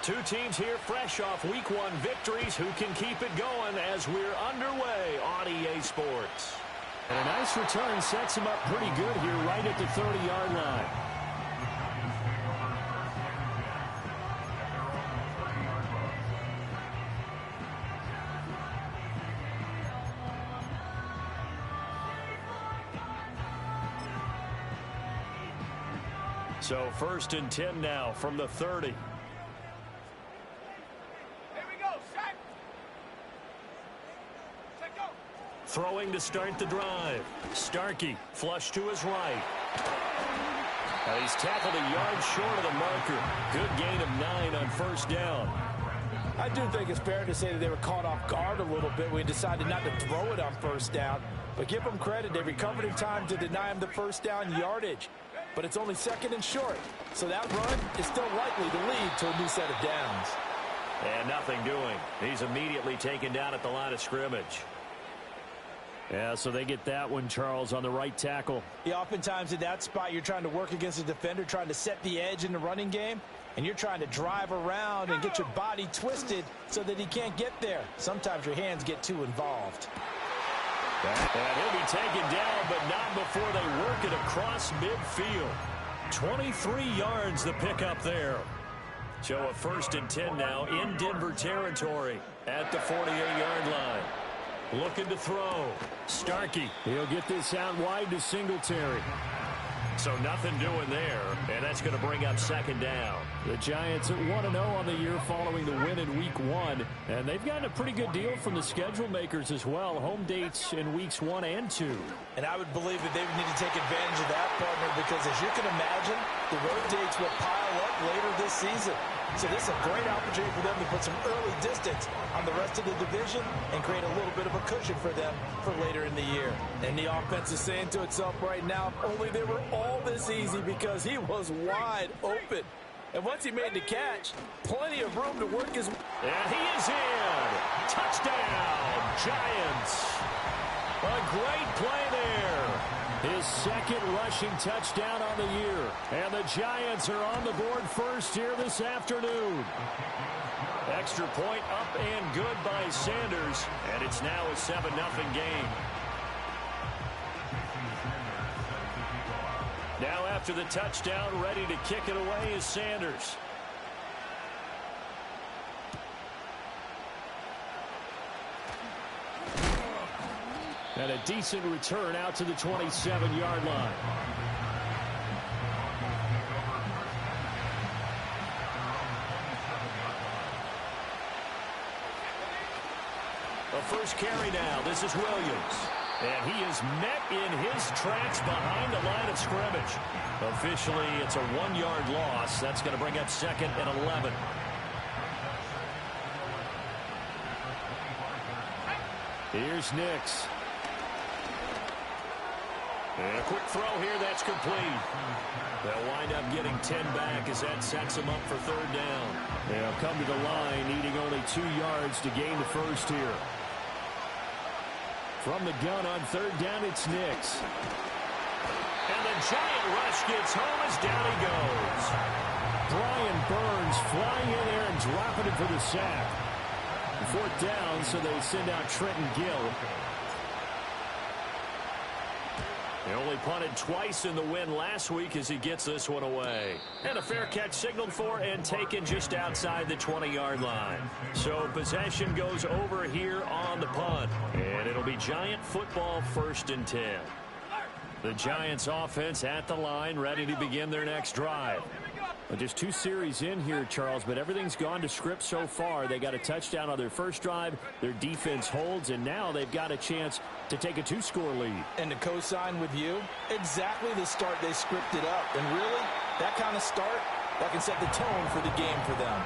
Two teams here fresh off Week 1 victories who can keep it going as we're underway on EA Sports. And a nice return sets him up pretty good here right at the 30-yard line. So 1st and 10 now from the 30. Throwing to start the drive. Starkey flush to his right. He's tackled a yard short of the marker. Good gain of 9 on 1st down. I do think it's fair to say that they were caught off guard a little bit when he decided not to throw it on 1st down. But give them credit. They recovered in time to deny him the 1st down yardage. But it's only 2nd and short. So that run is still likely to lead to a new set of downs. And nothing doing. He's immediately taken down at the line of scrimmage. Yeah, so they get that one, Charles, on the right tackle. Yeah, oftentimes in that spot, you're trying to work against a defender, trying to set the edge in the running game, and you're trying to drive around and get your body twisted so that he can't get there. Sometimes your hands get too involved. And he'll be taken down, but not before they work it across midfield. 23 yards the pickup there. So a 1st and 10 now in Denver territory at the 48-yard line. Looking to throw. Starkey. He'll get this out wide to Singletary. So nothing doing there, and that's going to bring up 2nd down. The Giants at 1-0 on the year following the win in Week 1. And they've gotten a pretty good deal from the schedule makers as well. Home dates in Weeks 1 and 2. And I would believe that they would need to take advantage of that, partner, because as you can imagine, the road dates will pile up later this season. So this is a great opportunity for them to put some early distance on the rest of the division and create a little bit of a cushion for them for later in the year. And the offense is saying to itself right now, if only they were all this easy, because he was wide open. And once he made the catch, plenty of room to work his... And he is in. Touchdown, Giants. A great play there. His 2nd rushing touchdown on the year. And the Giants are on the board first here this afternoon. Extra point up and good by Sanders. And it's now a 7-0 game. Now after the touchdown, ready to kick it away is Sanders. And a decent return out to the 27-yard line. The first carry now. This is Williams. And he is met in his tracks behind the line of scrimmage. Officially, it's a 1-yard loss. That's going to bring up 2nd and 11. Here's Nix. And a quick throw here, that's complete. They'll wind up getting 10 back as that sets them up for 3rd down. They'll come to the line, needing only 2 yards to gain the first here. From the gun on 3rd down, it's Nix. And the giant rush gets home as down he goes. Brian Burns flying in there and dropping it for the sack. 4th down, so they send out Trenton Gill. He only punted twice in the win last week as he gets this one away. And a fair catch signaled for and taken just outside the 20-yard line. So possession goes over here on the punt. And it'll be Giant football 1st and 10. The Giants offense at the line, ready to begin their next drive. Well, just 2 series in here, Charles, but everything's gone to script so far. They got a touchdown on their first drive. Their defense holds, and now they've got a chance to take a 2-score lead. And to co-sign with you, exactly the start they scripted up. And really, that kind of start, that can set the tone for the game for them.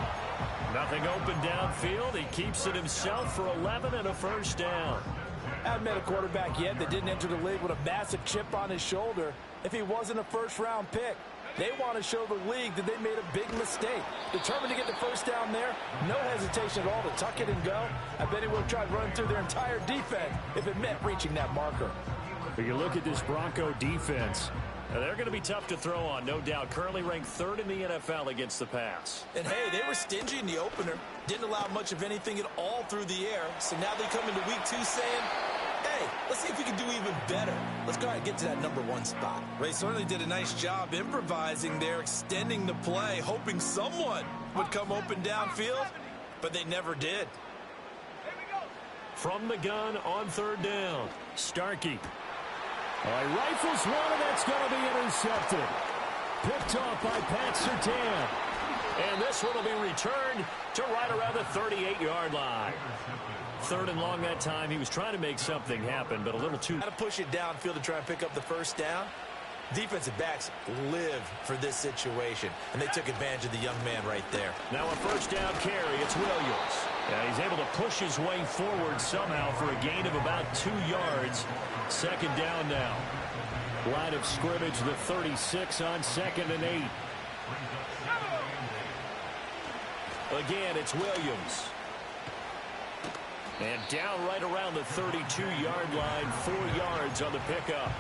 Nothing open downfield. He keeps it himself for 11 and a 1st down. I haven't met a quarterback yet that didn't enter the league with a massive chip on his shoulder if he wasn't a first-round pick. They want to show the league that they made a big mistake. Determined to get the 1st down there, no hesitation at all to tuck it and go. I bet he would have tried running through their entire defense if it meant reaching that marker. But you look at this Bronco defense. They're going to be tough to throw on, no doubt. Currently ranked 3rd in the NFL against the pass. And, hey, they were stingy in the opener. Didn't allow much of anything at all through the air. So now they come into week 2 saying, hey, let's see if we can do even better. Let's go ahead and get to that #1 spot. They certainly did a nice job improvising there, extending the play, hoping someone would come open downfield, but they never did. From the gun on 3rd down, Starkey. All right, rifles one, and that's going to be intercepted. Picked off by Pat Surtain. And this one will be returned to right around the 38-yard line. 3rd and long that time. He was trying to make something happen, but a little too... Got to push it downfield to try and pick up the 1st down. Defensive backs live for this situation, and they took advantage of the young man right there. Now a 1st down carry. It's Williams. Yeah, he's able to push his way forward somehow for a gain of about 2 yards. 2nd down now. Line of scrimmage, the 36 on 2nd and 8. Again, it's Williams. And down right around the 32-yard line, 4 yards on the pickup.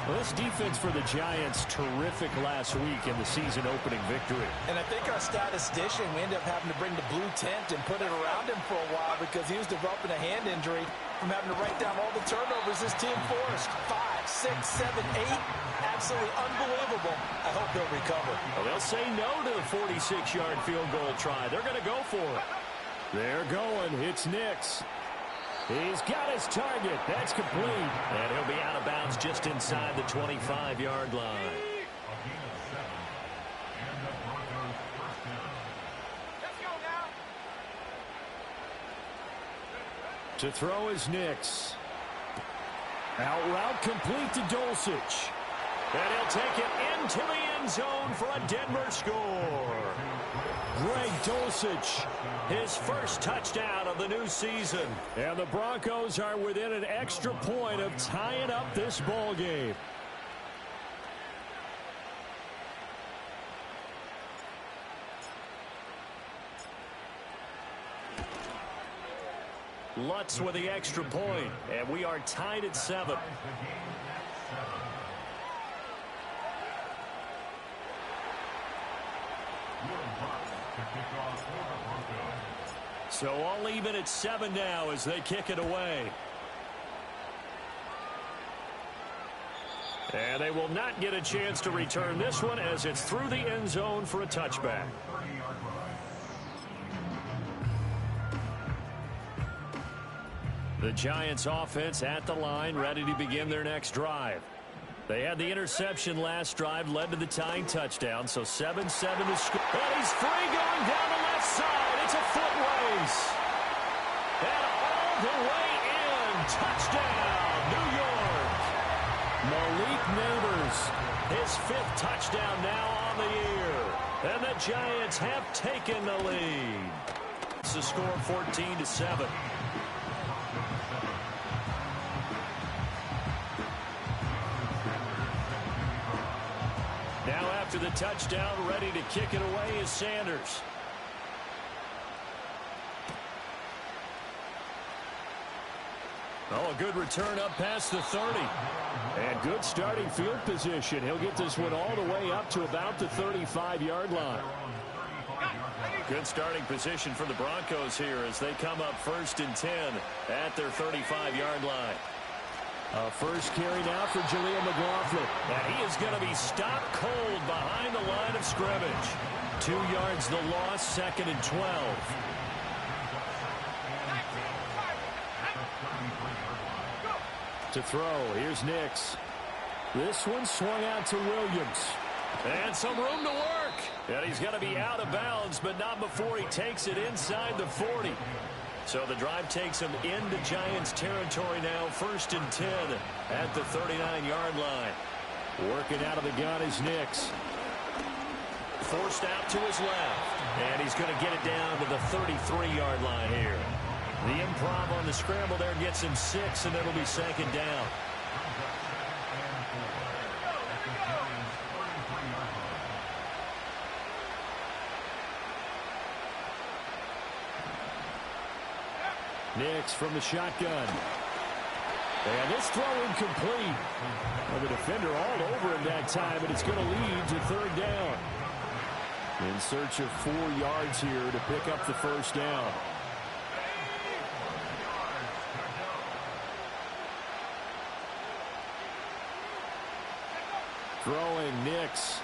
Well, this defense for the Giants, terrific last week in the season-opening victory. And I think our statistician, we ended up having to bring the blue tent and put it around him for a while because he was developing a hand injury from having to write down all the turnovers this team forced. 5, 6, 7, 8. Absolutely unbelievable. I hope he'll recover. Well, they'll say no to the 46-yard field goal try. They're going to go for it. They're going. It's Nix. He's got his target. That's complete. And he'll be out of bounds just inside the 25-yard line. To throw is Nix. Out route complete to Dulcich. And he'll take it into the end zone for a Denver score. Greg Dulcich, his first touchdown of the new season. And the Broncos are within an extra point of tying up this ball game. Lutz with the extra point, and we are tied at 7. So all even at 7 now as they kick it away. And they will not get a chance to return this one as it's through the end zone for a touchback. The Giants offense at the line, ready to begin their next drive. They had the interception last drive, led to the tying touchdown, so 7-7 to score. And he's free going down the left side. It's a foot race. And all the way in. Touchdown, New York. Malik Neighbors. His 5th touchdown now on the year. And the Giants have taken the lead. It's a score 14-7. Now after the touchdown, ready to kick it away is Sanders. Oh, a good return up past the 30. And good starting field position. He'll get this one all the way up to about the 35-yard line. Good starting position for the Broncos here as they come up 1st and 10 at their 35-yard line. First carry now for Jaleel McLaughlin. And he is going to be stopped cold behind the line of scrimmage. 2 yards the loss, 2nd and 12. To throw, here's Nix. This one swung out to Williams. And some room to work. And he's going to be out of bounds, but not before he takes it inside the 40. So the drive takes him into Giants territory now, 1st and 10 at the 39-yard line. Working out of the gun is Nix. Forced out to his left. And he's going to get it down to the 33-yard line here. The improv on the scramble there gets him 6, and it'll be 2nd down. Nix from the shotgun. And this throw incomplete. Well, the defender all over him that time, and it's going to lead to third down. In search of 4 yards here to pick up the first down. Throwing Nix.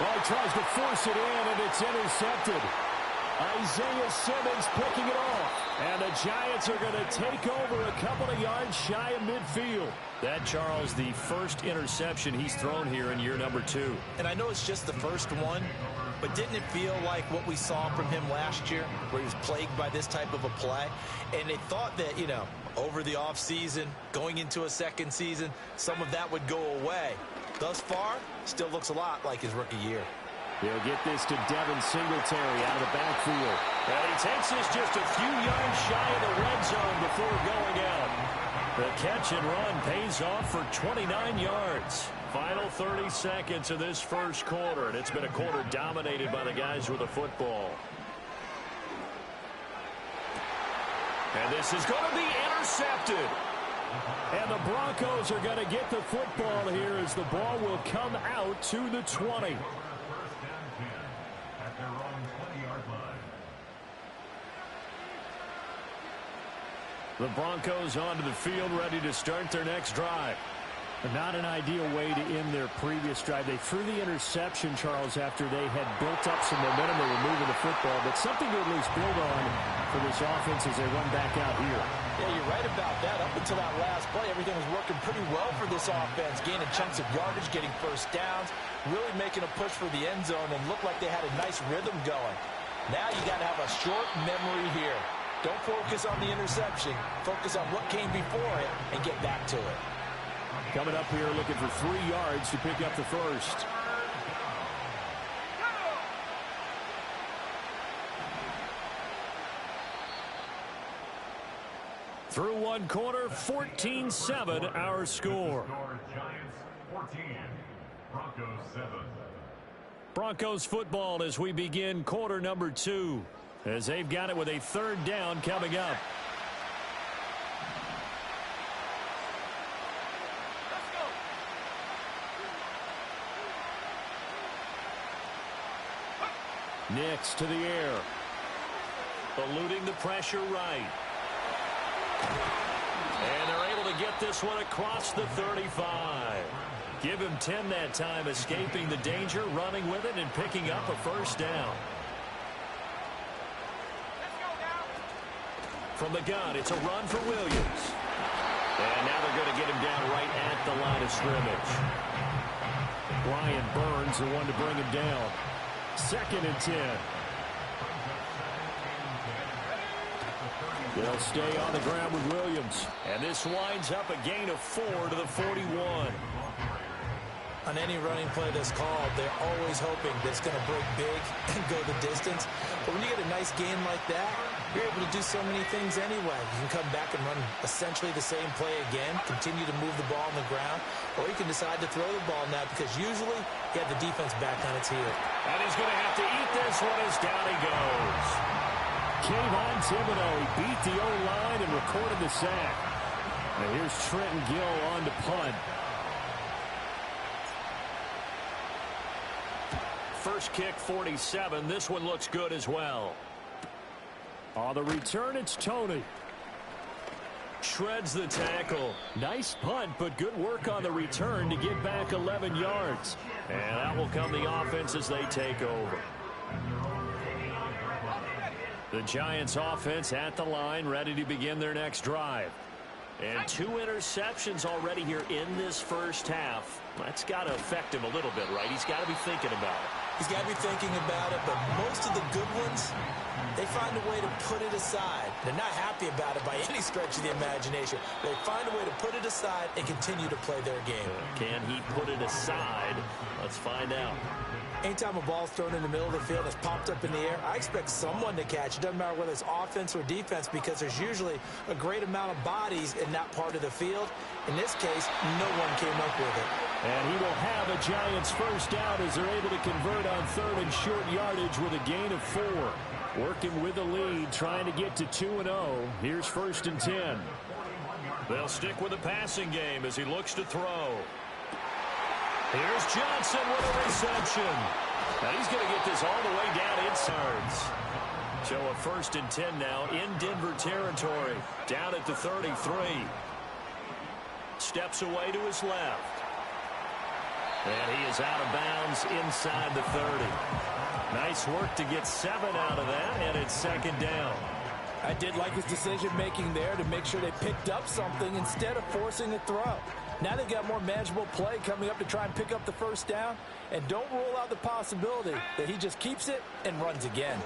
Well, he tries to force it in, and it's intercepted. Isaiah Simmons picking it off. And the Giants are going to take over a couple of yards shy of midfield. That, Charles, the first interception he's thrown here in year number 2. And I know it's just the first one, but didn't it feel like what we saw from him last year, where he was plagued by this type of a play? And they thought that, you know, over the offseason, going into a second season, some of that would go away. Thus far, still looks a lot like his rookie year. He'll get this to Devin Singletary out of the backfield. And he takes this just a few yards shy of the red zone before going out. The catch and run pays off for 29 yards. Final 30 seconds of this first quarter, and it's been a quarter dominated by the guys with the football. And this is going to be intercepted. And the Broncos are going to get the football here as the ball will come out to the 20. The Broncos onto the field, ready to start their next drive. Not an ideal way to end their previous drive. They threw the interception, Charles, after they had built up some momentum. They were moving the football, but something to at least build on for this offense as they run back out here. Yeah, you're right about that. Up until that last play, everything was working pretty well for this offense, gaining chunks of yardage, getting first downs, really making a push for the end zone, and looked like they had a nice rhythm going. Now you got to have a short memory here. Don't focus on the interception. Focus on what came before it and get back to it. Coming up here looking for 3 yards to pick up the first. Through one quarter, 14-7 our score. Giants 14, Broncos 7. Broncos football as we begin quarter number 2. As they've got it with a third down coming up. Nix to the air. Eluding the pressure right. And they're able to get this one across the 35. Give him 10 that time, escaping the danger, running with it, and picking up a first down. From the gun, it's a run for Williams. And now they're going to get him down right at the line of scrimmage. Brian Burns, the one to bring him down. 2nd and 10. They'll stay on the ground with Williams. And this winds up a gain of 4 to the 41. On any running play that's called, they're always hoping that it's going to break big and go the distance. But when you get a nice gain like that, you're able to do so many things anyway. You can come back and run essentially the same play again, continue to move the ball on the ground, or you can decide to throw the ball now because usually you have the defense back on its heel. And he's going to have to eat this one as down he goes. Kayvon Thibodeau, he beat the O-line and recorded the sack. Now here's Trenton Gill on to punt. First kick, 47. This one looks good as well. On the return, it's Tony. Shreds the tackle. Nice punt, but good work on the return to get back 11 yards. And out will come the offense as they take over. The Giants offense at the line, ready to begin their next drive. And 2 interceptions already here in this first half. That's got to affect him a little bit, right? He's got to be thinking about it. He's got to be thinking about it, but most of the good ones, they find a way to put it aside. They're not happy about it by any stretch of the imagination. They find a way to put it aside and continue to play their game. Can he put it aside? Let's find out. Anytime a ball's thrown in the middle of the field, it's popped up in the air, I expect someone to catch. It doesn't matter whether it's offense or defense because there's usually a great amount of bodies in that part of the field. In this case, no one came up with it. And he will have a Giants first down as they're able to convert on 3rd and short yardage with a gain of 4. Working with the lead, trying to get to 2-0. Here's 1st and 10. They'll stick with the passing game as he looks to throw. Here's Johnson with a reception. Now he's going to get this all the way down inside. So a 1st and 10 now in Denver territory. Down at the 33. Steps away to his left. And he is out of bounds inside the 30. Nice work to get 7 out of that, and it's 2nd down. I did like his decision-making there to make sure they picked up something instead of forcing a throw. Now they've got more manageable play coming up to try and pick up the 1st down, and don't rule out the possibility that he just keeps it and runs again.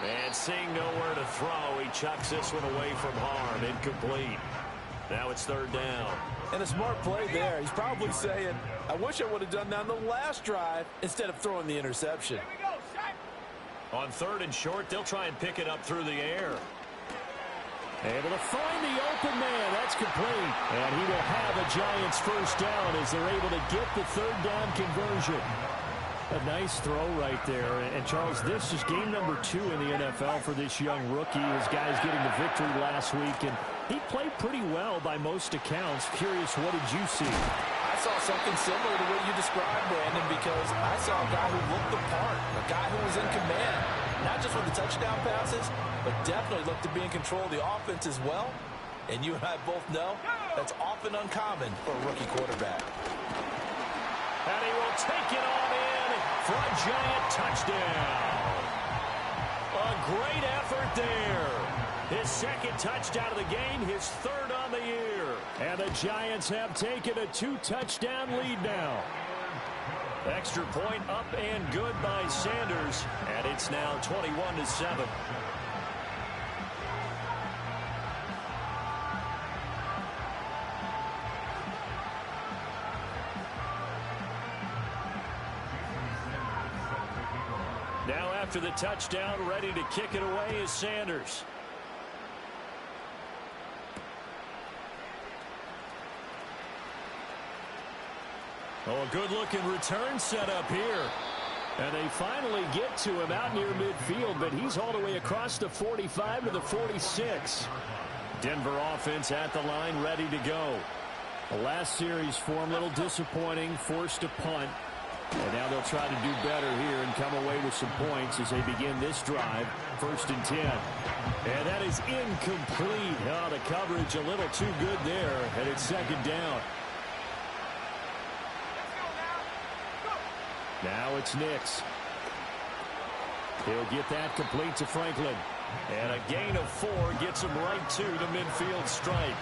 And seeing nowhere to throw, he chucks this one away from harm. Incomplete. Now it's 3rd down. And a smart play there. He's probably saying, I wish I would have done that on the last drive instead of throwing the interception. On 3rd and short, they'll try and pick it up through the air. Able to find the open man. That's complete. And he will have a Giants 1st down as they're able to get the 3rd down conversion. A nice throw right there. And, Charles, this is game number 2 in the NFL for this young rookie. His guys getting the victory last week, and he played pretty well by most accounts. Curious, what did you see? I saw something similar to what you described, Brandon, because I saw a guy who looked the part, a guy who was in command, not just with the touchdown passes, but definitely looked to be in control of the offense as well. And you and I both know that's often uncommon for a rookie quarterback. And he will take it on in for a Giant touchdown. A great effort there. His 2nd touchdown of the game, his 3rd on the year. And the Giants have taken a 2-touchdown lead now. Extra point up and good by Sanders. And it's now 21-7. Now after the touchdown, ready to kick it away is Sanders. Oh, a good-looking return set up here. And they finally get to him out near midfield, but he's all the way across the 45 to the 46. Denver offense at the line, ready to go. The last series for him, a little disappointing, forced a punt. And now they'll try to do better here and come away with some points as they begin this drive. 1st and 10. And that is incomplete. Oh, the coverage a little too good there, and it's 2nd down. Now it's Nix. He'll get that complete to Franklin. And a gain of 4 gets him right to the midfield stripe.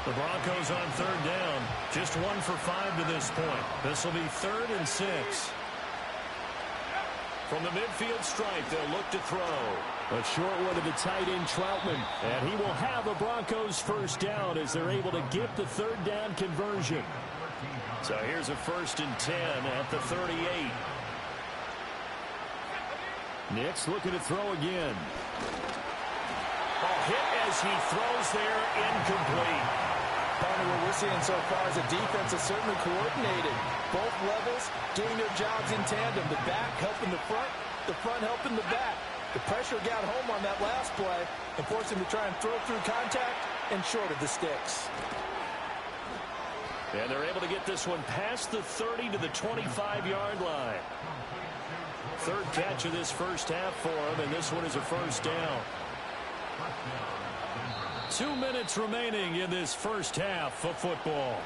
The Broncos on 3rd down. Just 1 for 5 to this point. This will be 3rd and 6. From the midfield stripe, they'll look to throw. A short one to the tight end, Troutman. And he will have a Broncos 1st down as they're able to get the 3rd down conversion. So here's a 1st and 10 at the 38. Nix looking to throw again. A hit as he throws there, incomplete. Partner, what we're seeing so far is the defense is certainly coordinated. Both levels doing their jobs in tandem. The back helping the front helping the back. The pressure got home on that last play and forced him to try and throw through contact and short of the sticks. And they're able to get this one past the 30 to the 25-yard line. 3rd catch of this 1st half for him, and this one is a 1st down. 2 minutes remaining in this 1st half of football.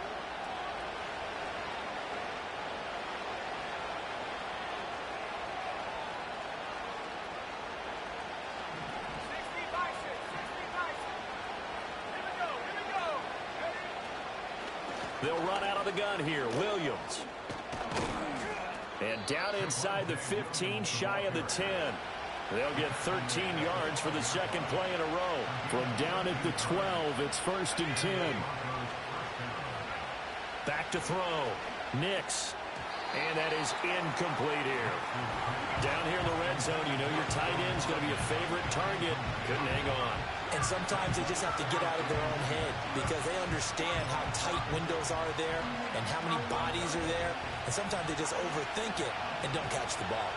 They'll run out of the gun here. Williams. And down inside the 15, shy of the 10. They'll get 13 yards for the 2nd play in a row. From down at the 12, it's 1st and 10. Back to throw. Nix. And that is incomplete here. Down here in the red zone, you know your tight end's going to be a favorite target. Couldn't hang on. And sometimes they just have to get out of their own head because they understand how tight windows are there and how many bodies are there. And sometimes they just overthink it and don't catch the ball.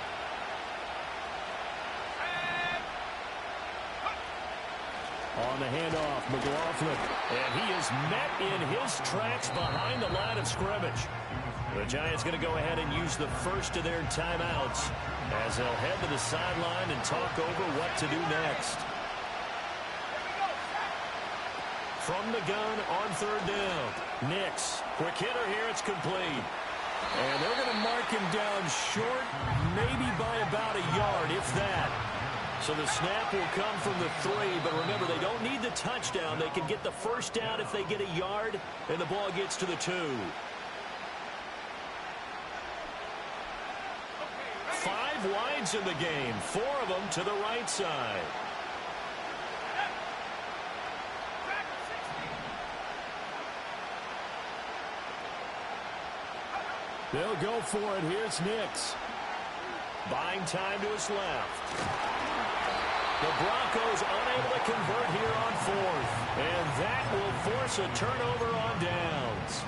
On the handoff, McLaughlin. And he is met in his tracks behind the line of scrimmage. The Giants going to go ahead and use the first of their timeouts as they'll head to the sideline and talk over what to do next. From the gun on third down. Nix, quick hitter here, it's complete. And they're going to mark him down short, maybe by about a yard, if that. So the snap will come from the 3, but remember, they don't need the touchdown. They can get the first down if they get a yard, and the ball gets to the 2. 5 wides in the game, 4 of them to the right side. They'll go for it. Here's Nix. Buying time to his left. The Broncos unable to convert here on 4th. And that will force a turnover on downs.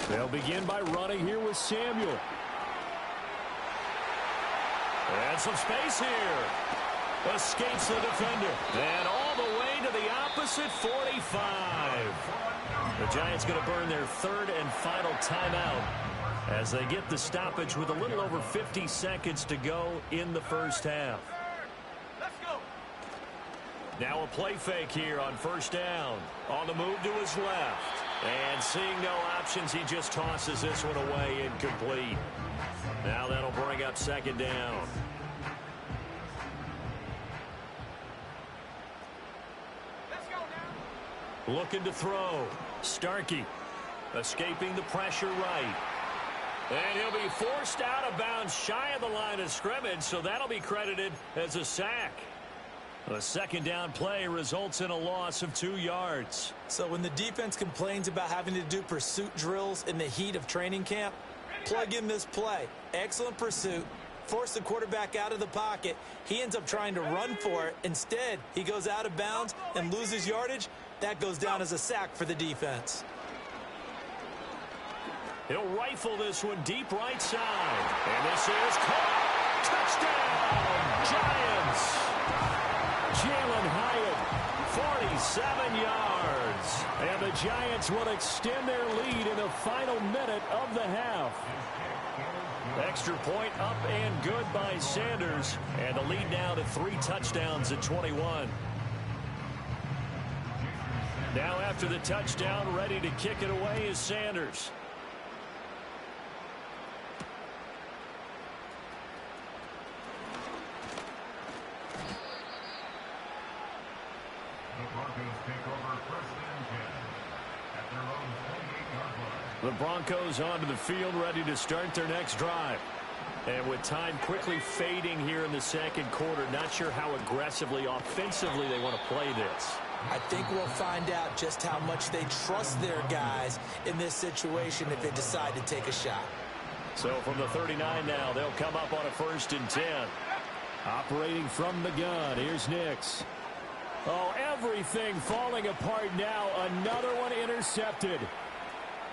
They'll begin by running here with Samuel. And some space here. Escapes the defender. And all the way to the opposite 45. The Giants going to burn their 3rd and final timeout as they get the stoppage with a little over 50 seconds to go in the first half. Let's go. Now a play fake here on first down. On the move to his left. And seeing no options, he just tosses this one away, incomplete. Now that'll bring up second down. Let's go now. Looking to throw. Starkey escaping the pressure right. And he'll be forced out of bounds shy of the line of scrimmage, so that'll be credited as a sack. A second down play results in a loss of 2 yards. So when the defense complains about having to do pursuit drills in the heat of training camp, plug in this play. Excellent pursuit. Force the quarterback out of the pocket. He ends up trying to run for it. Instead, he goes out of bounds and loses yardage. That goes down as a sack for the defense. He'll rifle this one deep right side. And this is caught. Touchdown, Giants. Jalen Hyatt, 47 yards. And the Giants will extend their lead in the final minute of the half. Extra point up and good by Sanders. And the lead now to 3 touchdowns at 21. Now after the touchdown, ready to kick it away is Sanders. The Broncos onto the field, ready to start their next drive. And with time quickly fading here in the second quarter, not sure how aggressively, offensively they want to play this. I think we'll find out just how much they trust their guys in this situation if they decide to take a shot. So from the 39 now, they'll come up on a 1st and 10. Operating from the gun, here's Nix. Oh, everything falling apart now. Another one intercepted.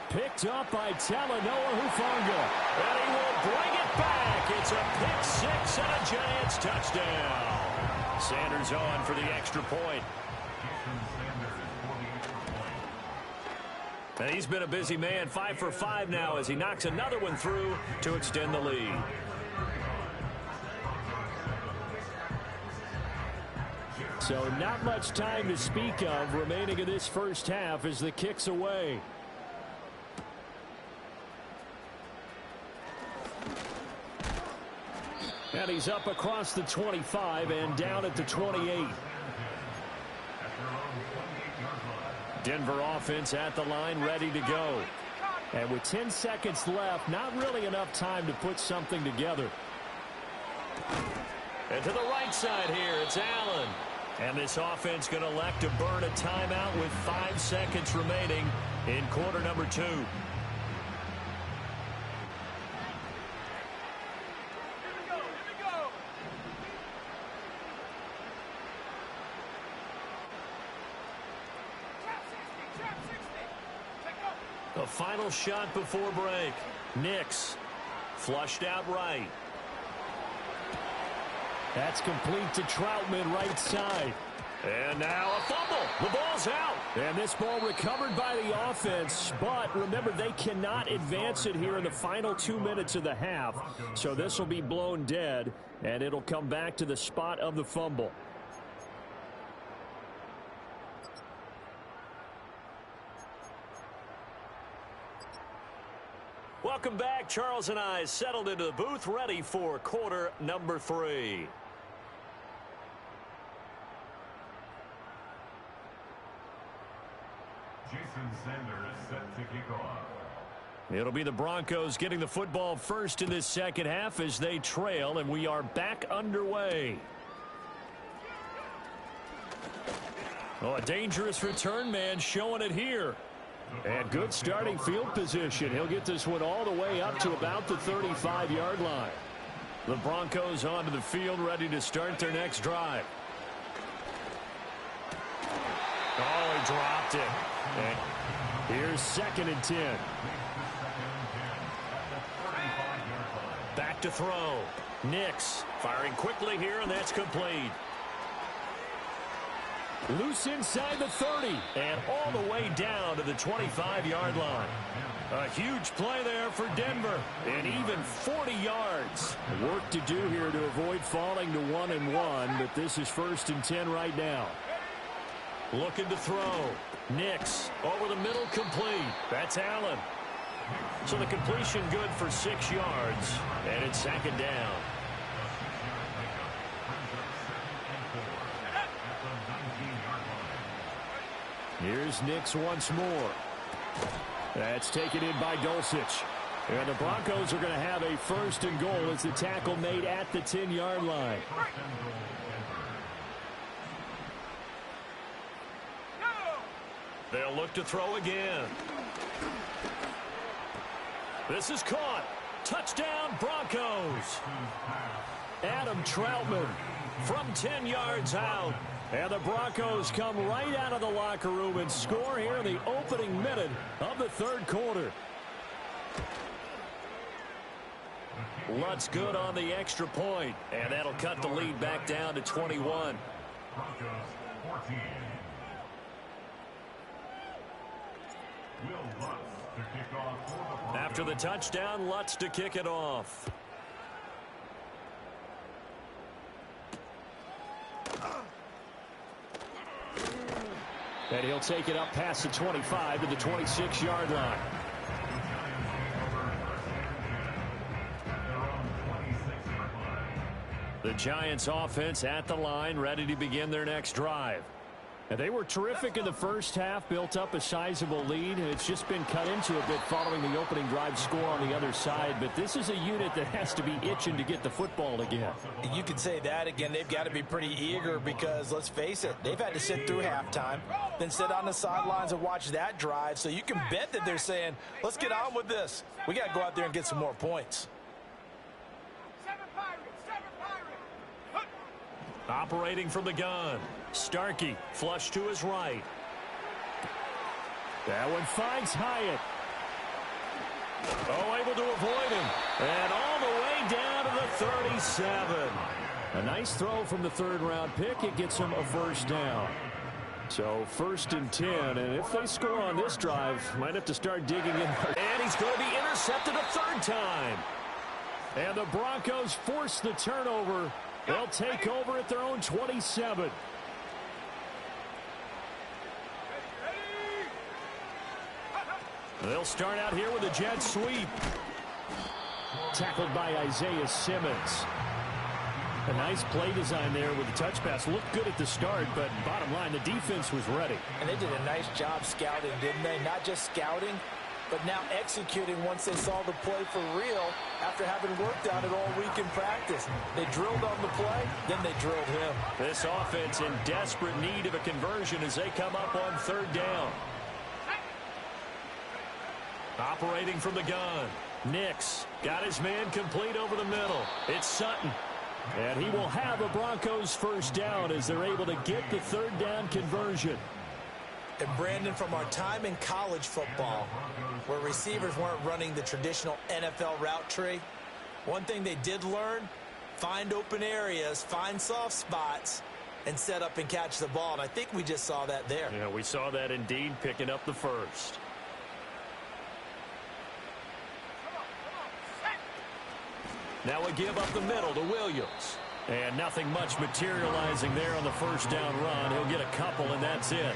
Picked up by Talanoa Hufanga. And he will bring it back. It's a pick 6 and a Giants touchdown. Sanders on for the extra point. And he's been a busy man, 5 for 5 now as he knocks another one through to extend the lead. So not much time to speak of remaining in this first half as the kick's away. And he's up across the 25 and down at the 28. Denver offense at the line, ready to go. And with 10 seconds left, not really enough time to put something together. And to the right side here, it's Allen. And this offense going to elect to burn a timeout with 5 seconds remaining in quarter number 2. The final shot before break. Nix flushed out right. That's complete to Troutman, right side. And now a fumble. The ball's out. And this ball recovered by the offense. But remember, they cannot advance it here in the final 2 minutes of the half. So this will be blown dead, and it'll come back to the spot of the fumble. Welcome back. Charles and I settled into the booth, ready for quarter number 3. Jason Sanders set to kick off. It'll be the Broncos getting the football first in this second half as they trail, and we are back underway. Oh, a dangerous return man showing it here. And good starting field position. He'll get this one all the way up to about the 35-yard line. The Broncos onto the field, ready to start their next drive. Oh, he dropped it. And here's 2nd and 10. Back to throw. Nix firing quickly here, and that's complete. Loose inside the 30. And all the way down to the 25-yard line. A huge play there for Denver. And even 40 yards. Work to do here to avoid falling to 1-1, but this is 1st and 10 right now. Looking to throw. Nix over the middle, complete. That's Allen. So the completion good for 6 yards. And it's 2nd down. Here's Nix once more. That's taken in by Dulcich. And the Broncos are going to have a 1st and goal as the tackle made at the 10-yard line. They'll look to throw again. This is caught. Touchdown, Broncos. Adam Troutman from 10 yards out. And the Broncos come right out of the locker room and score here in the opening minute of the 3rd quarter. Lutz good on the extra point, and that'll cut the lead back down to 21. Broncos 14. Will Lutz to kick off for the Broncos. After the touchdown, Lutz to kick it off. And he'll take it up past the 25 to the 26-yard line. The Giants offense at the line, ready to begin their next drive. And they were terrific in the first half, built up a sizable lead, and it's just been cut into a bit following the opening drive score on the other side. But this is a unit that has to be itching to get the football again. You could say that again. They've got to be pretty eager because, let's face it, they've had to sit through halftime, then sit on the sidelines and watch that drive. So you can bet that they're saying, let's get on with this. We got to go out there and get some more points. Operating from the gun. Starkey flush to his right. That one finds Hyatt. Oh, able to avoid him. And all the way down to the 37. A nice throw from the 3rd-round pick. It gets him a 1st down. So 1st and 10. And if they score on this drive, might have to start digging in. And he's going to be intercepted a 3rd time. And the Broncos force the turnover. They'll take over at their own 27. They'll start out here with a jet sweep. Tackled by Isaiah Simmons. A nice play design there with the touch pass. Looked good at the start, but bottom line, the defense was ready. And they did a nice job scouting, didn't they? Not just scouting, but now executing once they saw the play for real after having worked on it all week in practice. They drilled on the play, then they drilled him. This offense in desperate need of a conversion as they come up on third down. Operating from the gun. Nix got his man complete over the middle. It's Sutton. And he will have a Broncos first down as they're able to get the third down conversion. And Brandon, from our time in college football, where receivers weren't running the traditional NFL route tree, one thing they did learn, find open areas, find soft spots, and set up and catch the ball. And I think we just saw that there. Yeah, we saw that indeed, picking up the first. Now we give up the middle to Williams. And nothing much materializing there on the first down run. He'll get a couple, and that's it.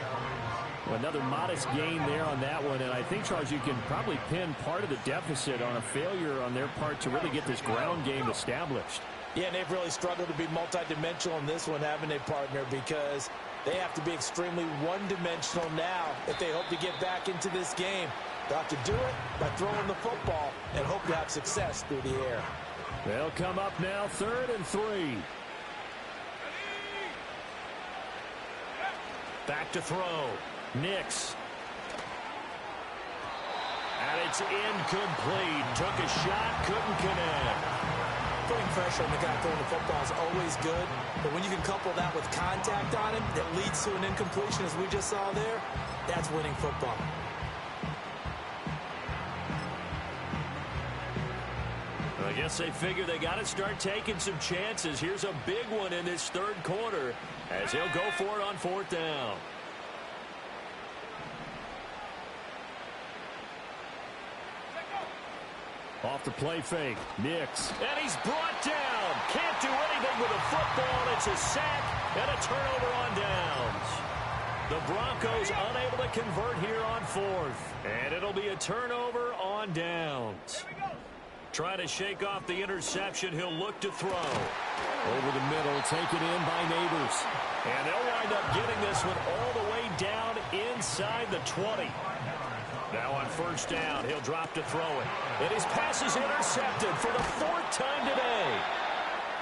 Another modest gain there on that one. And I think, Charles, you can probably pin part of the deficit on a failure on their part to really get this ground game established. Yeah, and they've really struggled to be multidimensional in this one, haven't they, partner? Because they have to be extremely one-dimensional now if they hope to get back into this game. They'll have to do it by throwing the football and hope to have success through the air. They'll come up now 3rd and 3. Back to throw. Nix. And it's incomplete. Took a shot, couldn't connect. Putting pressure on the guy throwing the football is always good, but when you can couple that with contact on him that leads to an incompletion, as we just saw there, that's winning football. I guess they figure they got to start taking some chances. Here's a big one in this third quarter as he'll go for it on 4th down. Off the play fake. Nix. And he's brought down. Can't do anything with a football. It's a sack and a turnover on downs. The Broncos unable to convert here on 4th. And it'll be a turnover on downs. Trying to shake off the interception. He'll look to throw. Over the middle, taken in by Neighbors. And they'll wind up getting this one all the way down inside the 20. Now on 1st down, he'll drop to throw it. And his pass is intercepted for the 4th time today.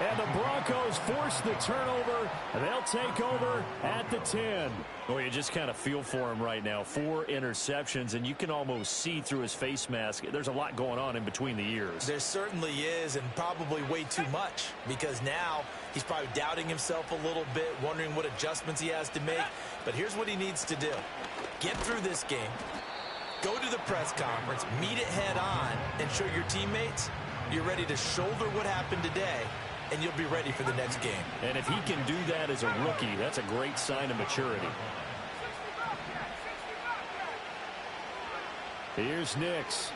And the Broncos force the turnover, and they'll take over at the 10. Well, you just kind of feel for him right now. 4 interceptions, and you can almost see through his face mask. There's a lot going on in between the ears. There certainly is, and probably way too much, because now he's probably doubting himself a little bit, wondering what adjustments he has to make. But here's what he needs to do. Get through this game, go to the press conference, meet it head on, and show your teammates you're ready to shoulder what happened today, and you'll be ready for the next game. And if he can do that as a rookie, that's a great sign of maturity. Here's Nix.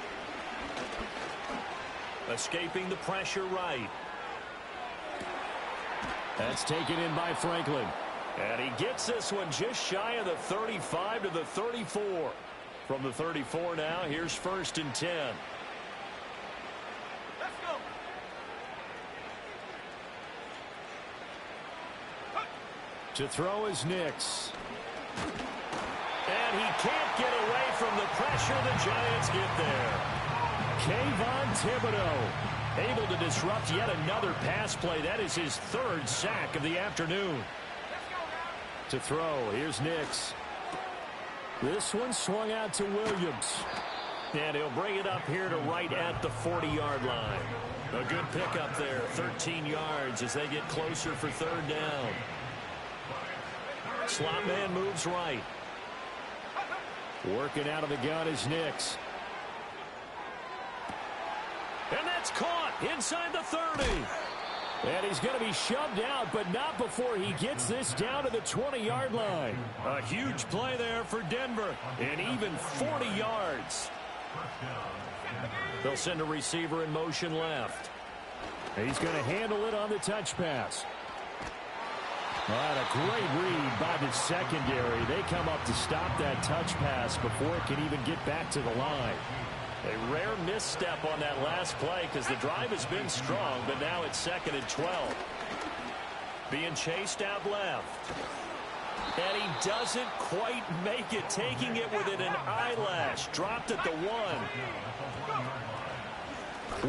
Escaping the pressure right. That's taken in by Franklin. And he gets this one just shy of the 35 to the 34. From the 34 now, here's 1st and 10. Let's go. To throw is Nix. And he can't get away from the pressure. The Giants get there. Kayvon Thibodeau able to disrupt yet another pass play. That is his 3rd sack of the afternoon. to throw. Here's Nix. This one swung out to Williams. And he'll bring it up here to right at the 40-yard line. A good pickup there, 13 yards as they get closer for 3rd down. Slot man moves right. Working out of the gun is Nix. And that's caught inside the 30. And he's going to be shoved out, but not before he gets this down to the 20-yard line. A huge play there for Denver, and even 40 yards. They'll send a receiver in motion left. He's going to handle it on the touch pass. And a great read by the secondary. They come up to stop that touch pass before it can even get back to the line. A rare misstep on that last play because the drive has been strong, but now it's 2nd and 12. Being chased out left. And he doesn't quite make it, taking it within an eyelash. Dropped at the 1.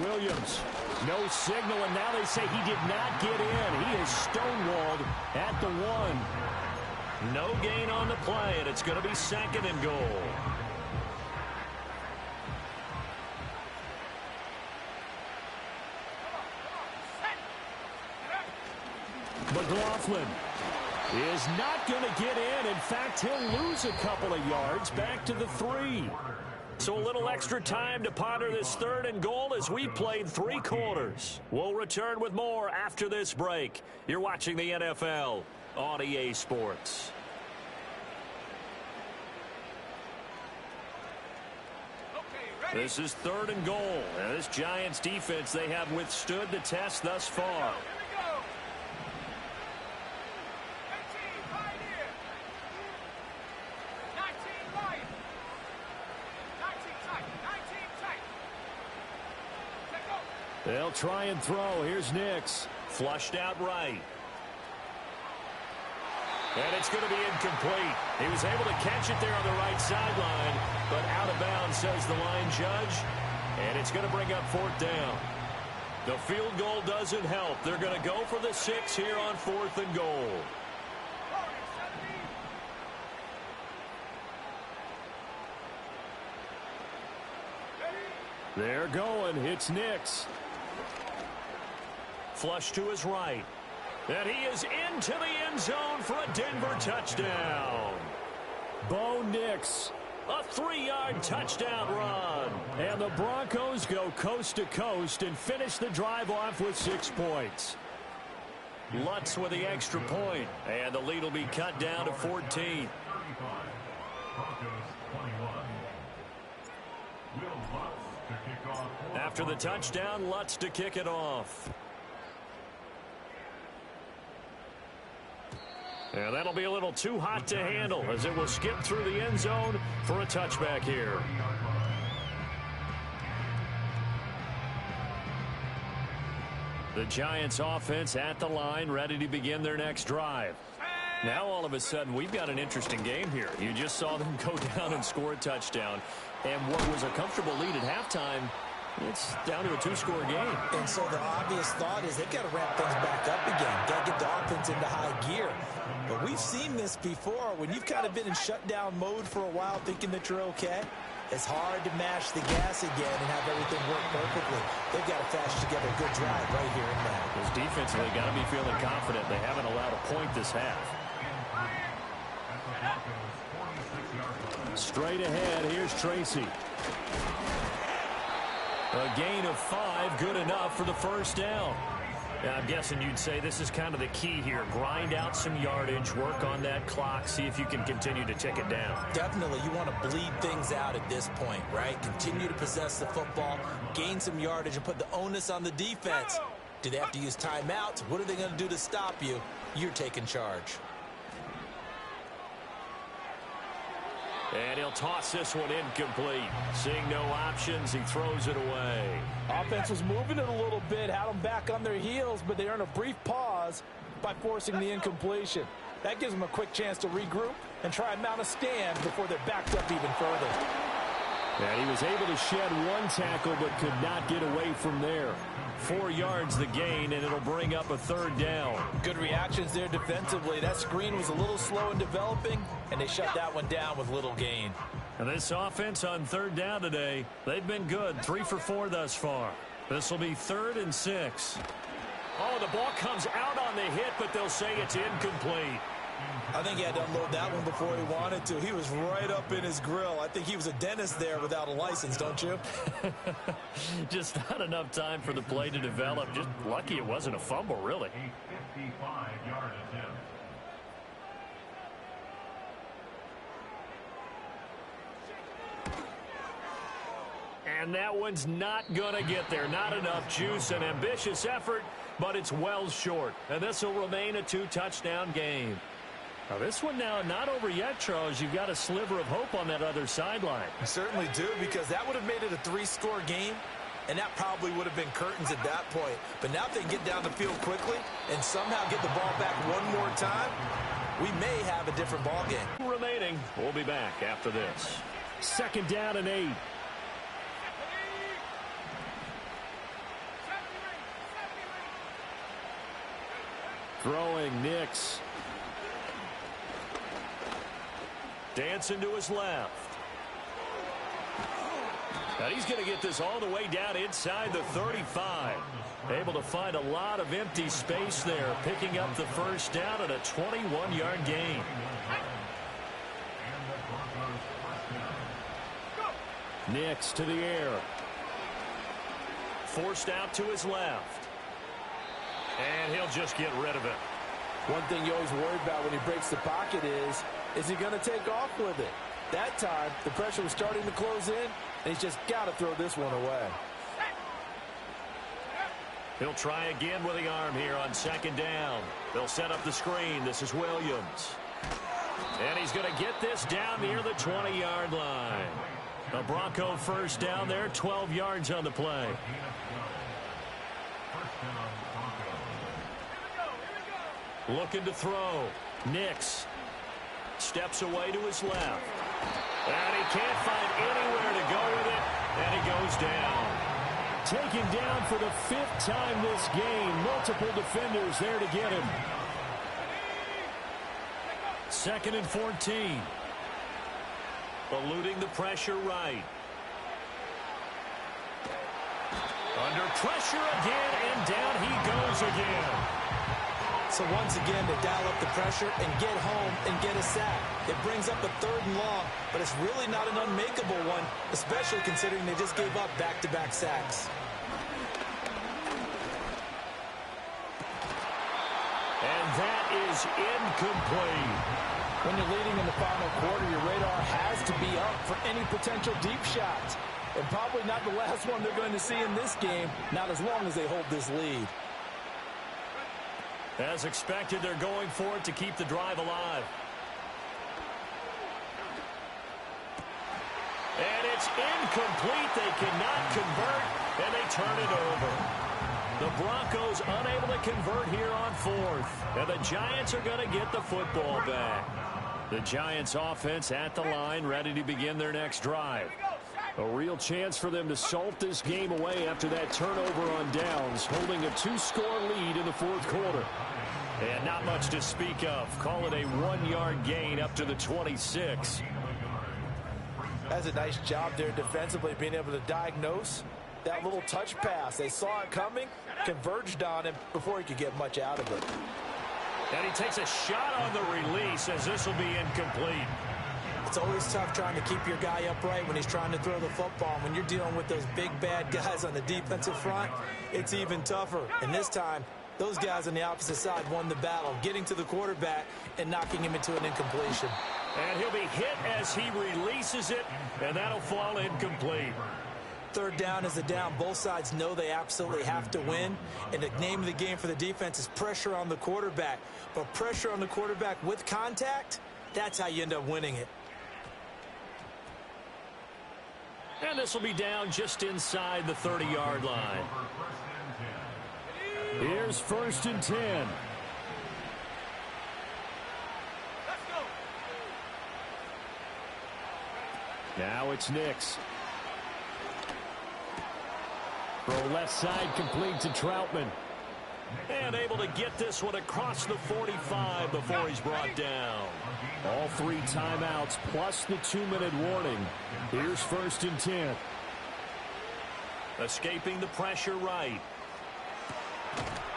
Williams, no signal, and now they say he did not get in. He is stonewalled at the 1. No gain on the play, and it's going to be 2nd and goal. McLaughlin is not going to get in. In fact, he'll lose a couple of yards back to the 3. So a little extra time to ponder this 3rd and goal as we played 3 quarters. We'll return with more after this break. You're watching the NFL on EA Sports. This is 3rd and goal. And this Giants defense, they have withstood the test thus far. They'll try and throw. Here's Nix. Flushed out right. And it's going to be incomplete. He was able to catch it there on the right sideline, but out of bounds, says the line judge. And it's going to bring up 4th down. The field goal doesn't help. They're going to go for the 6 here on 4th and goal. They're going. It's Nix. Flush to his right. And he is into the end zone for a Denver touchdown. Bo Nix, a 3-yard touchdown run. And the Broncos go coast to coast and finish the drive off with 6 points. Lutz with the extra point. And the lead will be cut down to 14. After the touchdown, Lutz to kick it off. And that'll be a little too hot to handle as it will skip through the end zone for a touchback here. The Giants offense at the line, ready to begin their next drive. Now all of a sudden we've got an interesting game here. You just saw them go down and score a touchdown. And what was a comfortable lead at halftime, it's down to a 2-score game. And so the obvious thought is they've got to ramp things back up again. Got to get the offense into high gear. But we've seen this before. When you've kind of been in shutdown mode for a while thinking that you're okay, it's hard to mash the gas again and have everything work perfectly. They've got to flash together a good drive right here and now. Because defensively got to be feeling confident. They haven't allowed a point this half. Straight ahead, here's Tracy. A gain of 5, good enough for the 1st down. Now, I'm guessing you'd say this is kind of the key here. Grind out some yardage, work on that clock, see if you can continue to tick it down. Definitely, you want to bleed things out at this point, right? Continue to possess the football, gain some yardage, and put the onus on the defense. Do they have to use timeouts? What are they going to do to stop you? You're taking charge. And he'll toss this one incomplete. Seeing no options, he throws it away. Offense was moving it a little bit, had them back on their heels, but they earn a brief pause by forcing the incompletion. That gives them a quick chance to regroup and try and mount a stand before they're backed up even further. And he was able to shed 1 tackle but could not get away from there. 4 yards the gain, and it'll bring up a 3rd down. Good reactions there defensively. That screen was a little slow in developing, and they shut that one down with little gain. And this offense on 3rd down today, they've been good. 3 for 4 thus far. This will be 3rd and 6. Oh, the ball comes out on the hit, but they'll say it's incomplete. I think he had to unload that one before he wanted to. He was right up in his grill. I think he was a dentist there without a license, don't you? Just not enough time for the play to develop. Just lucky it wasn't a fumble, really. A 55-yard attempt. And that one's not going to get there. Not enough juice. An ambitious effort, but it's well short. And this will remain a 2-touchdown game. Now this one now not over yet, Charles. You've got a sliver of hope on that other sideline. I certainly do, because that would have made it a 3-score game, and that probably would have been curtains at that point. But now if they can get down the field quickly and somehow get the ball back one more time, we may have a different ball game. Remaining. We'll be back after this. 2nd down and 8. Throwing Nix. Dancing to his left. And he's going to get this all the way down inside the 35. Able to find a lot of empty space there, picking up the 1st down at a 21-yard gain. Nix to the air. Forced out to his left. And he'll just get rid of it. One thing you always worry about when he breaks the pocket is he going to take off with it? That time, the pressure was starting to close in, and he's just got to throw this one away. He'll try again with the arm here on 2nd down. They'll set up the screen. This is Williams. And he's going to get this down near the 20-yard line. A Bronco 1st down there, 12 yards on the play. Looking to throw. Nix steps away to his left. And he can't find anywhere to go with it. And he goes down. Taken down for the 5th time this game. Multiple defenders there to get him. 2nd and 14. Eluding the pressure right. Under pressure again, and down he goes again. So once again, they dial up the pressure and get home and get a sack. It brings up a 3rd and long, but it's really not an unmakeable one, especially considering they just gave up back-to-back sacks. And that is incomplete. When you're leading in the final quarter, your radar has to be up for any potential deep shots. And probably not the last one they're going to see in this game, not as long as they hold this lead. As expected, they're going for it to keep the drive alive. And it's incomplete. They cannot convert, and they turn it over. The Broncos unable to convert here on 4th. And the Giants are going to get the football back. The Giants offense at the line, ready to begin their next drive. A real chance for them to salt this game away after that turnover on downs, holding a 2-score lead in the 4th quarter. And not much to speak of. Call it a 1-yard gain up to the 26. That's a nice job there defensively, being able to diagnose that little touch pass. They saw it coming, converged on him before he could get much out of it. And he takes a shot on the release, as this will be incomplete. It's always tough trying to keep your guy upright when he's trying to throw the football. When you're dealing with those big, bad guys on the defensive front, it's even tougher. And this time, those guys on the opposite side won the battle, getting to the quarterback and knocking him into an incompletion. And he'll be hit as he releases it, and that'll fall incomplete. 3rd down is the down. Both sides know they absolutely have to win. And the name of the game for the defense is pressure on the quarterback. But pressure on the quarterback with contact, that's how you end up winning it. And this will be down just inside the 30-yard line. Here's 1st and 10. Let's go. Now it's Nix. Throw left side complete to Troutman. And able to get this one across the 45 before he's brought down. All 3 timeouts plus the 2-minute warning. Here's 1st and 10. Escaping the pressure right.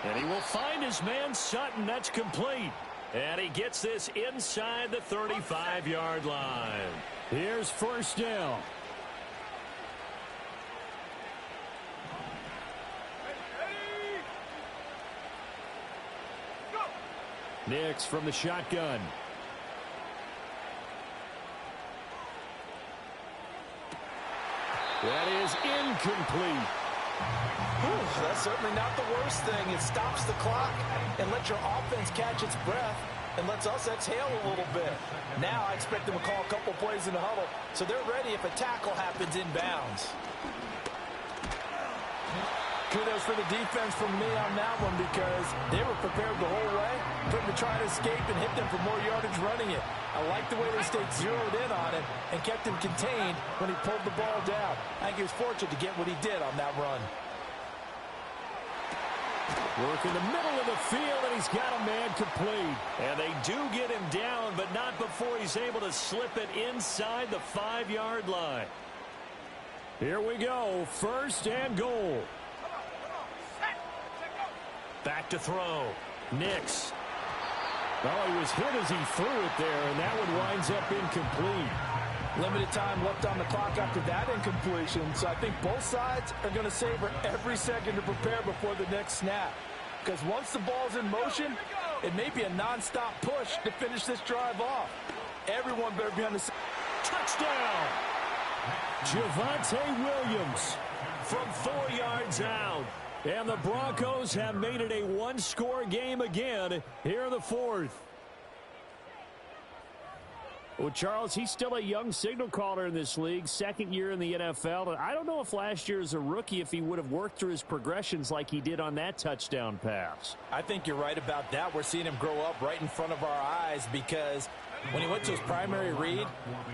And he will find his man Sutton. That's complete. And he gets this inside the 35-yard line. Here's 1st down. Nix from the shotgun. That is incomplete. That's certainly not the worst thing. It stops the clock and lets your offense catch its breath and lets us exhale a little bit. Now I expect them to call a couple plays in the huddle so they're ready if a tackle happens inbounds. Kudos for the defense from me on that one because they were prepared the whole way for him to try to escape and hit them for more yardage running it. I like the way they stayed zeroed in on it and kept him contained when he pulled the ball down. I think he was fortunate to get what he did on that run. Work in the middle of the field, and he's got a man complete. And they do get him down, but not before he's able to slip it inside the 5-yard line. Here we go, 1st and goal. Back to throw. Nix. Well, he was hit as he threw it there, and that one winds up incomplete. Limited time left on the clock after that incompletion, so I think both sides are going to savor every second to prepare before the next snap. Because once the ball's in motion, it may be a nonstop push to finish this drive off. Everyone better be on the Touchdown! Javonte Williams From 4 yards out. and the Broncos have made it a one-score game again here in the 4th. Well, Charles, he's still a young signal caller in this league, 2nd year in the NFL. And I don't know if last year as a rookie, if he would have worked through his progressions like he did on that touchdown pass. I think you're right about that. We're seeing him grow up right in front of our eyes because when he went to his primary read,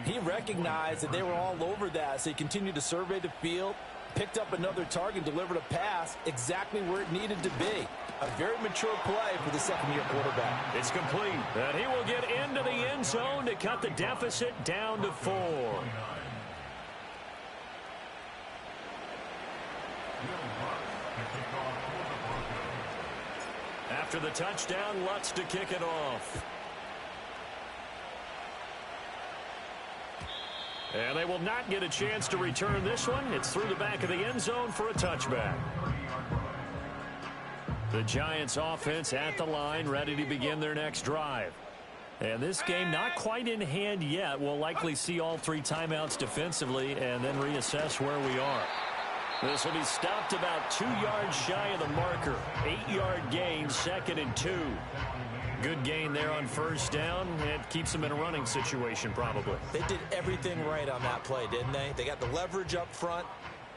he recognized that they were all over that. So he continued to survey the field, picked up another target, delivered a pass exactly where it needed to be. A very mature play for the 2nd-year quarterback. It's complete. And he will get into the end zone to cut the deficit down to 4. After the touchdown, Lutz to kick it off. And they will not get a chance to return this one. It's through the back of the end zone for a touchback. The Giants offense at the line, ready to begin their next drive. And this game not quite in hand yet. We'll likely see all 3 timeouts defensively and then reassess where we are. This will be stopped about 2 yards shy of the marker. 8-yard gain, 2nd and 2. Good gain there on 1st down. It keeps them in a running situation probably. They did everything right on that play, didn't they? They got the leverage up front,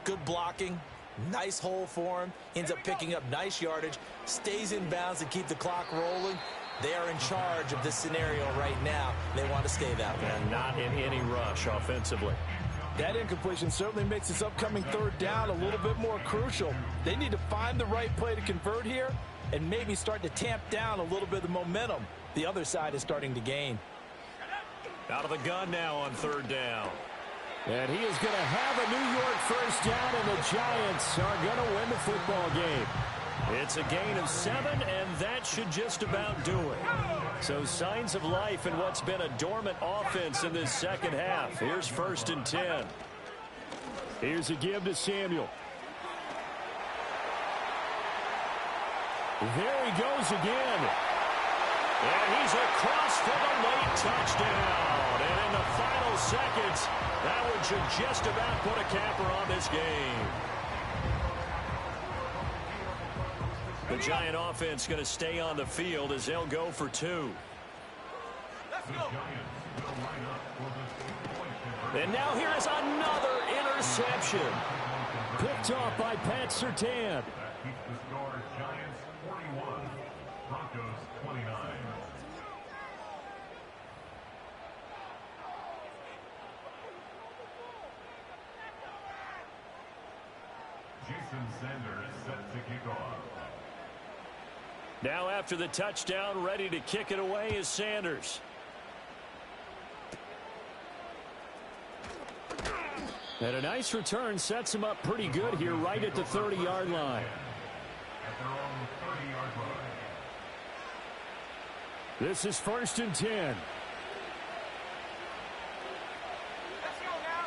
good blocking, nice hole for him, ends up picking up nice yardage, stays in bounds to keep the clock rolling. They are in charge of this scenario right now. They want to stay that way. And not in any rush offensively. That incompletion certainly makes this upcoming 3rd down a little bit more crucial. They need to find the right play to convert here and maybe start to tamp down a little bit of the momentum the other side is starting to gain. Out of the gun now on 3rd down. And he is going to have a New York 1st down, and the Giants are going to win the football game. It's a gain of 7, and that should just about do it. So signs of life in what's been a dormant offense in this 2nd half. Here's 1st and 10. Here's a give to Samuel. There he goes again. And he's across for the late touchdown. And in the final seconds, that one should just about put a capper on this game. The Giant offense going to stay on the field as they'll go for 2. Let's go. And now here is another interception. Picked off by Pat Surtain. That keeps the score Giants 41, Broncos 29. Jason Sanders set to kick off. Now after the touchdown, ready to kick it away is Sanders. And a nice return sets him up pretty good here right at the 30-yard line. At their own 30-yard line. This is 1st and 10. Let's go now.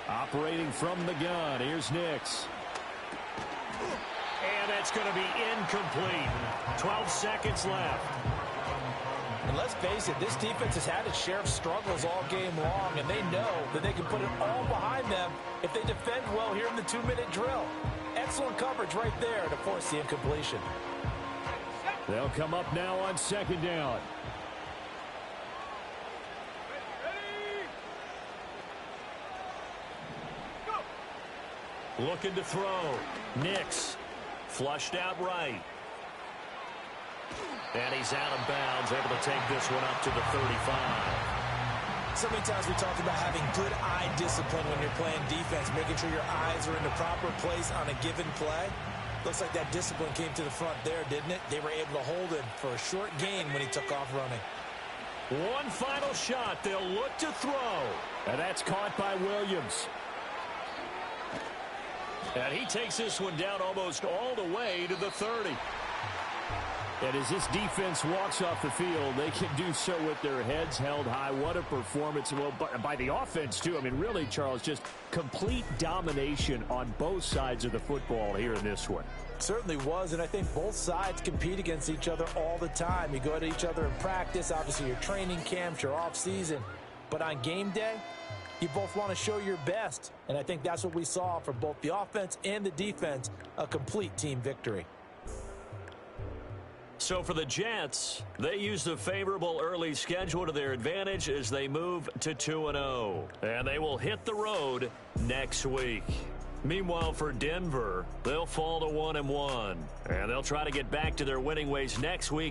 Operating from the gun, here's Nix. And that's going to be incomplete. 12 seconds left. And let's face it, this defense has had its share of struggles all game long, and they know that they can put it all behind them if they defend well here in the 2-minute drill. Excellent coverage right there to force the incompletion. They'll come up now on 2nd down. Looking to throw. Nix. Flushed out right. And he's out of bounds, able to take this one up to the 35. So many times we talked about having good eye discipline when you're playing defense, making sure your eyes are in the proper place on a given play. Looks like that discipline came to the front there, didn't it? They were able to hold him for a short gain when he took off running. One final shot. They'll look to throw. And that's caught by Williams. And he takes this one down almost all the way to the 30. And as this defense walks off the field, they can do so with their heads held high. What a performance. Well, by the offense, too. I mean, really, Charles, just complete domination on both sides of the football here in this one. Certainly was, and I think both sides compete against each other all the time. You go at each other in practice, obviously your training camps, your off-season. But on game day, you both want to show your best. And I think that's what we saw from both the offense and the defense, a complete team victory. So for the Jets, they use the favorable early schedule to their advantage as they move to 2-0. And they will hit the road next week. Meanwhile, for Denver, they'll fall to 1-1. And they'll try to get back to their winning ways next week